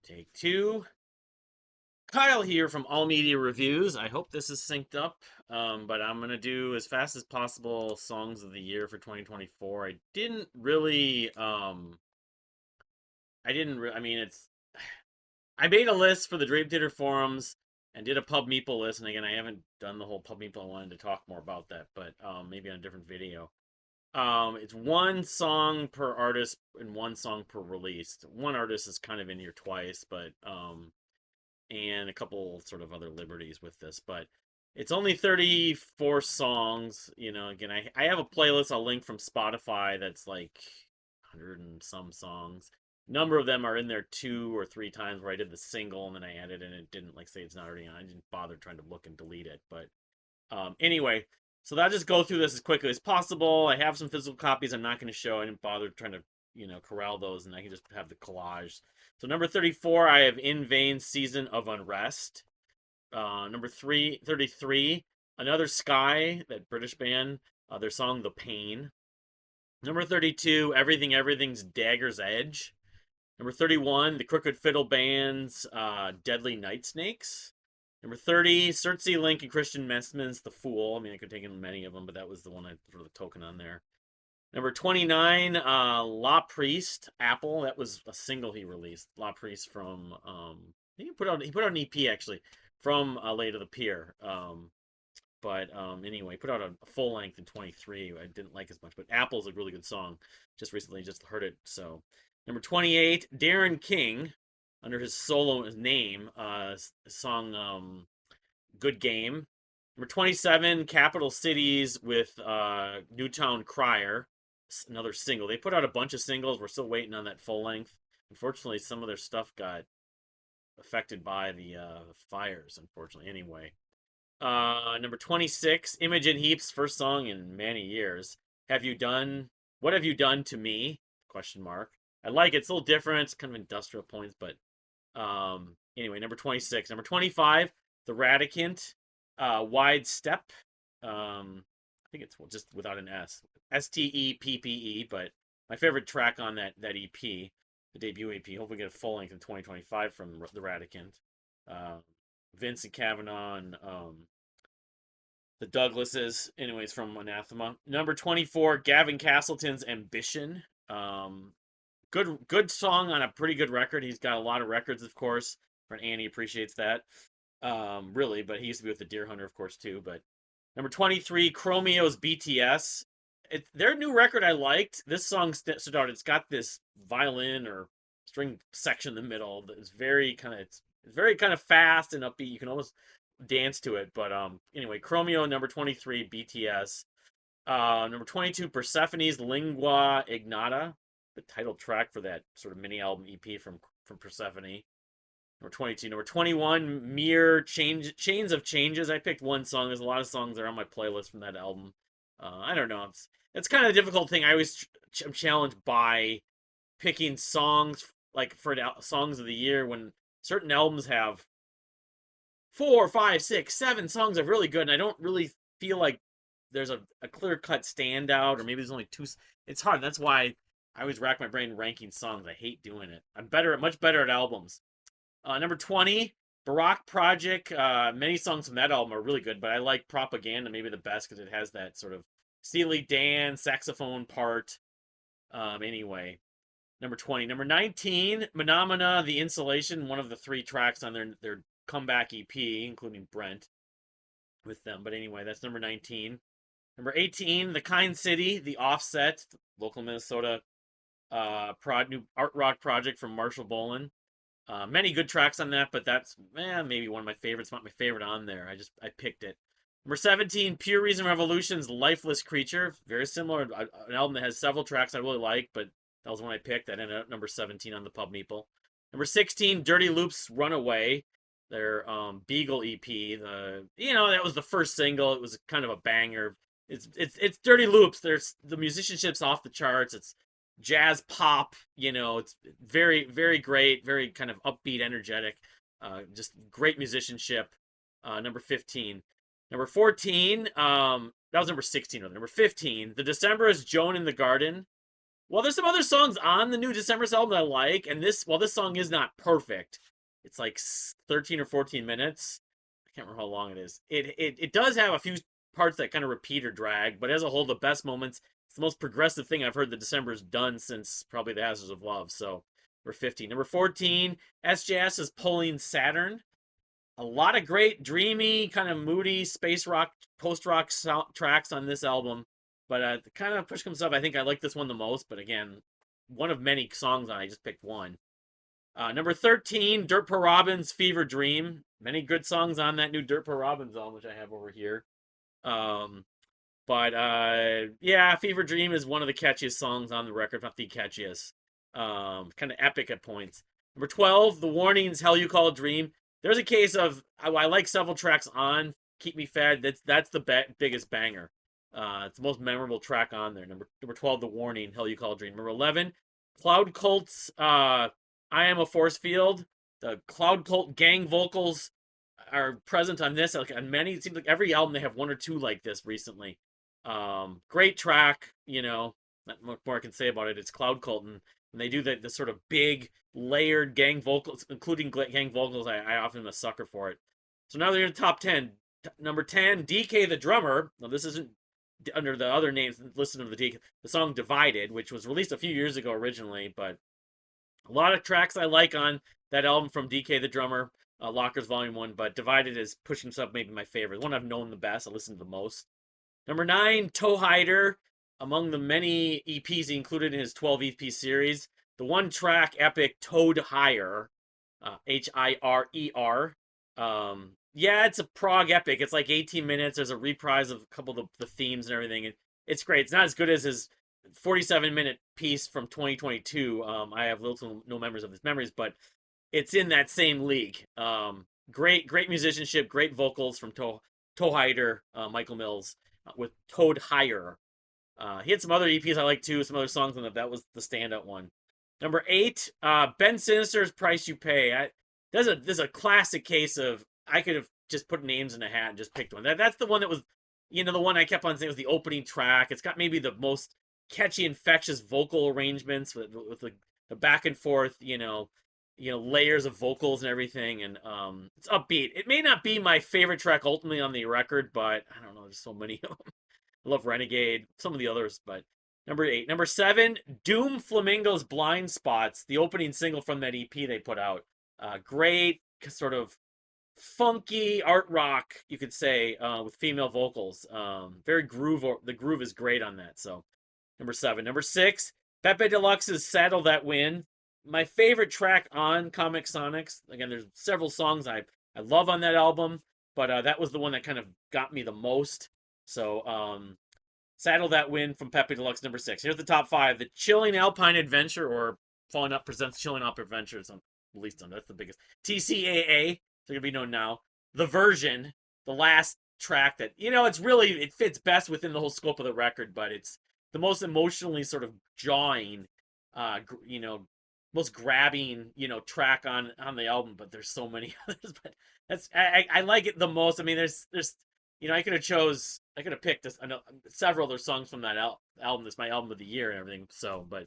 Take two. Kyle here from All Media Reviews. I hope this is synced up, but I'm gonna do as fast as possible songs of the year for 2024. I mean, I made a list for the Dream Theater forums and did a Pub Meeple list. And again, I haven't done the whole Pub Meeple. I wanted to talk more about that, but maybe on a different video. It's one song per artist and one song per release. One artist is kind of in here twice, but and a couple sort of other liberties with this, but it's only 34 songs. Again, I have a playlist I'll link from Spotify that's like 100 and some songs. Number of them are in there two or three times where I did the single and then I added and it didn't, like, say it's not already on. I didn't bother trying to look and delete it, but anyway, so I'll just go through this as quickly as possible. I have some physical copies I'm not going to show. I didn't bother trying to, corral those, and I can just have the collage. So number 34, I have In Vain Season of Unrest. Number 33, Another Sky, that British band, their song The Pain. Number 32, Everything's Dagger's Edge. Number 31, The Crooked Fiddle Band's Deadly Night Snakes. Number 30, Cersei Link and Christian Messman's The Fool. I mean, I could take in many of them, but that was the one I threw the token on there. Number 29, La Priest, Apple. That was a single he released. La Priest from, I think he put out an EP actually from Lay to the Pier. But anyway, he put out a full length in 23. I didn't like as much, but Apple's a really good song. Just recently, just heard it. So, number 28, Darren King, under his solo name, song Good Game. Number 27, Capital Cities with Newtown Crier, another single. They put out a bunch of singles. We're still waiting on that full length. Unfortunately, some of their stuff got affected by the fires, unfortunately. Anyway, number 26, Imogen Heap's first song in many years. What have you done to me? Question mark. I like it. It's a little different. It's kind of industrial points, but anyway, number 26. Number 25, The Radicant, Wide Step. I think it's just without an S. Steppe, but my favorite track on that EP, the debut EP. Hopefully get a full length in 2025 from The Radicant. Vincent Kavanaugh and the Douglases, anyways, from Anathema. Number 24, Gavin Castleton's Ambition. Good song on a pretty good record. He's got a lot of records, of course. And Annie appreciates that. Really, but he used to be with the Deer Hunter, of course, too. But number 23, Chromeo's BTS. Their new record I liked. This song stood out. It's got this violin or string section in the middle. It's very kind of fast and upbeat. You can almost dance to it. But anyway, Chromeo, number 23, BTS. Number 22, Persephone's Lingua Ignata, the title track for that sort of mini album EP from Persephone. Number 22. Number 21, Mere Chains of Changes. I picked one song. There's a lot of songs that are on my playlist from that album. I don't know. It's kind of a difficult thing. I always am challenged by picking songs like for songs of the year when certain albums have 4, 5, 6, 7 songs that are really good, and I don't really feel like there's a clear-cut standout, or maybe there's only two. It's hard. That's why I always rack my brain ranking songs. I hate doing it. I'm much better at albums. Number 20, Barack Project. Many songs from that album are really good, but I like Propaganda maybe the best because it has that sort of Steely Dan saxophone part. Anyway, number 20. Number 19, Phenomena, The Insulation, one of the 3 tracks on their comeback EP, including Brent with them. But anyway, that's number 19. Number 18, The Kind City, The Offset, local Minnesota new art rock project from Marshall Bolan. Many good tracks on that, but that's maybe one of my favorites. Not my favorite on there. I picked it. Number 17, Pure Reason Revolution's Lifeless Creature. Very similar, an album that has several tracks I really like, but that was one I picked. That ended up number 17 on the Pub Meeple. Number 16, Dirty Loops Runaway, their Beagle EP. That was the first single. It was kind of a banger. It's Dirty Loops. There's the musicianship's off the charts. It's jazz pop, it's very, very great, very kind of upbeat, energetic, just great musicianship. Number 15. Number 14, that was number 16. Number 15, The Decemberists, Joan in the Garden. Well, there's some other songs on the new December's album that I like, and this song is not perfect. It's like 13 or 14 minutes. I can't remember how long it is. It does have a few parts that kind of repeat or drag, but as a whole, the best moments. It's the most progressive thing I've heard that December's done since probably the Hazards of Love. So we're 15. Number 14, SJS is Pulling Saturn. A lot of great, dreamy, kind of moody space rock, post rock tracks on this album. But kind of push comes up, I think I like this one the most. But again, one of many songs, I just picked one. Number 13, Dirt Poor Robin's Fever Dream. Many good songs on that new Dirt Poor Robin's album, which I have over here. Um, but yeah, Fever Dream is one of the catchiest songs on the record, if not the catchiest. Kind of epic at points. Number 12, The Warnings, Hell You Call a Dream. There's a case of I like several tracks on Keep Me Fed. That's the biggest banger. It's the most memorable track on there. Number 12, The Warning, Hell You Call a Dream. Number 11, Cloud Cult's I Am a Force Field. The Cloud Cult gang vocals are present on this. Like on many, it seems like every album they have one or two like this recently. Great track, not much more I can say about it. It's Cloud Cult, and they do the sort of big layered gang vocals, including gang vocals. I often am a sucker for it. So now they're in the top 10. Number 10, DK the drummer. Now this isn't under the other names listed of the DK. The song Divided, which was released a few years ago originally, but a lot of tracks I like on that album from DK the drummer. Lockers Volume 1, but Divided is pushing stuff maybe my favorite. The one I've known the best, I listened to the most. Number 9, Toe Hider. Among the many EPs he included in his 12 EP series, the one track epic Toad Higher, Hirer. Yeah, it's a prog epic. It's like 18 minutes. There's a reprise of a couple of the themes and everything. It's great. It's not as good as his 47-minute piece from 2022. I have little to no memories of his memories, but it's in that same league. Great musicianship, great vocals from Toe Hider, Michael Mills, with Toad Higher. He had some other EPs I like too, some other songs on that. That was the standout one. Number 8, Ben Sinister's Price You Pay. There's a classic case of I could have just put names in a hat and just picked one. That's the one that was, the one I kept on saying was the opening track. It's got maybe the most catchy, infectious vocal arrangements with the back and forth, layers of vocals and everything, and it's upbeat. It may not be my favorite track ultimately on the record, but I don't know. There's so many of them. I love Renegade, some of the others, but number 8. Number 7, Doom Flamingo's Blind Spots, the opening single from that EP they put out. Great sort of funky art rock, you could say, with female vocals. Very the groove is great on that. So number 7. Number 6, Pepe Deluxe's Saddle That Win. My favorite track on Comic Sonics. Again, there's several songs I love on that album, but that was the one that kind of got me the most. So, Saddle That Win from Pepe Deluxe, number 6. Here's the top 5. The Chilling Alpine Adventure, or Falling Up presents Chilling Alpine Adventures. Released on that's the biggest. TCAA, they're gonna be known now. The Version, the last track that it fits best within the whole scope of the record, but it's the most emotionally sort of jawing, most grabbing, track on the album. But there's so many others. But I like it the most. I mean, there's I could have picked several other songs from that album. That's my album of the year and everything. So, but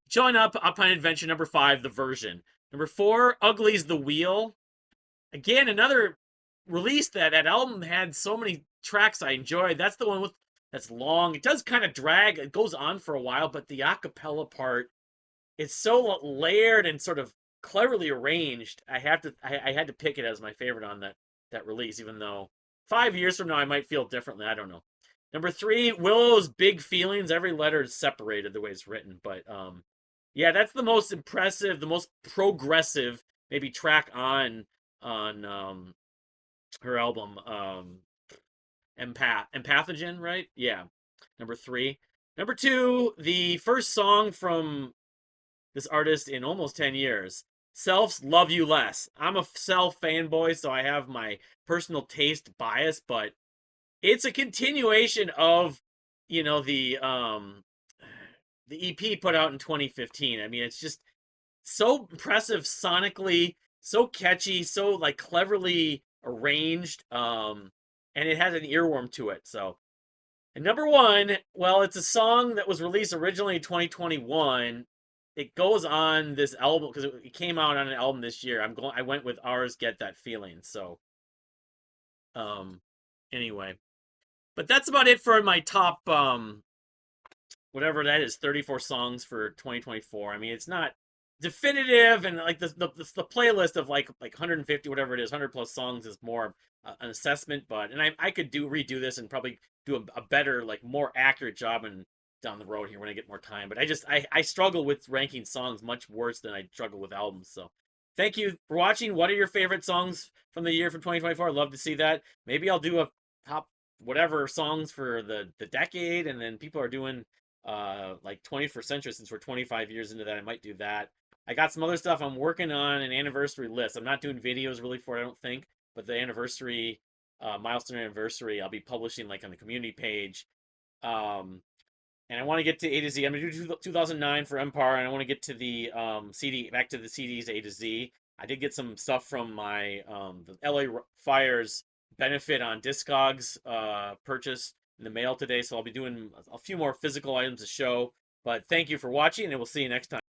showing up on Adventure, number 5, The Version. Number 4, Ugly's the Wheel. Again, another release that album had so many tracks I enjoyed. That's the one that's long. It does kind of drag. It goes on for a while, but the acapella part, it's so layered and sort of cleverly arranged. I had to pick it as my favorite on that release, even though 5 years from now I might feel differently. I don't know. Number 3, Willow's Big Feelings. Every letter is separated the way it's written, but yeah, that's the most impressive, the most progressive maybe track on her album, Empathogen, right? Yeah. Number 3. Number 2, the first song from this artist in almost 10 years. Self's Love You Less. I'm a Self fanboy, so I have my personal taste bias, but it's a continuation of, the EP put out in 2015. I mean, it's just so impressive sonically, so catchy, so like cleverly arranged, and it has an earworm to it. So And number one, well, it's a song that was released originally in 2021. It goes on this album because it came out on an album this year. I went with ours, Get That Feeling. So, um, anyway, but that's about it for my top whatever that is, 34 songs for 2024. I mean, it's not definitive, and like the playlist of like 150 whatever it is, 100 plus songs is more an assessment. But and I could do redo this and probably do a better, like more accurate job and down the road here when I get more time. But I struggle with ranking songs much worse than I struggle with albums. So thank you for watching. What are your favorite songs from the year from 2024? I'd love to see that. Maybe I'll do a top whatever songs for the decade, and then people are doing like 21st century, since we're 25 years into that. I might do that. I got some other stuff. I'm working on an anniversary list. I'm not doing videos really for it, I don't think, but the anniversary milestone anniversary I'll be publishing like on the community page. um and I want to get to A to Z. I'm gonna do 2009 for Empire, and I want to get to the CD, back to the CDs A to Z. I did get some stuff from my the LA Fires benefit on Discogs purchase in the mail today, so I'll be doing a few more physical items to show. But thank you for watching, and we'll see you next time.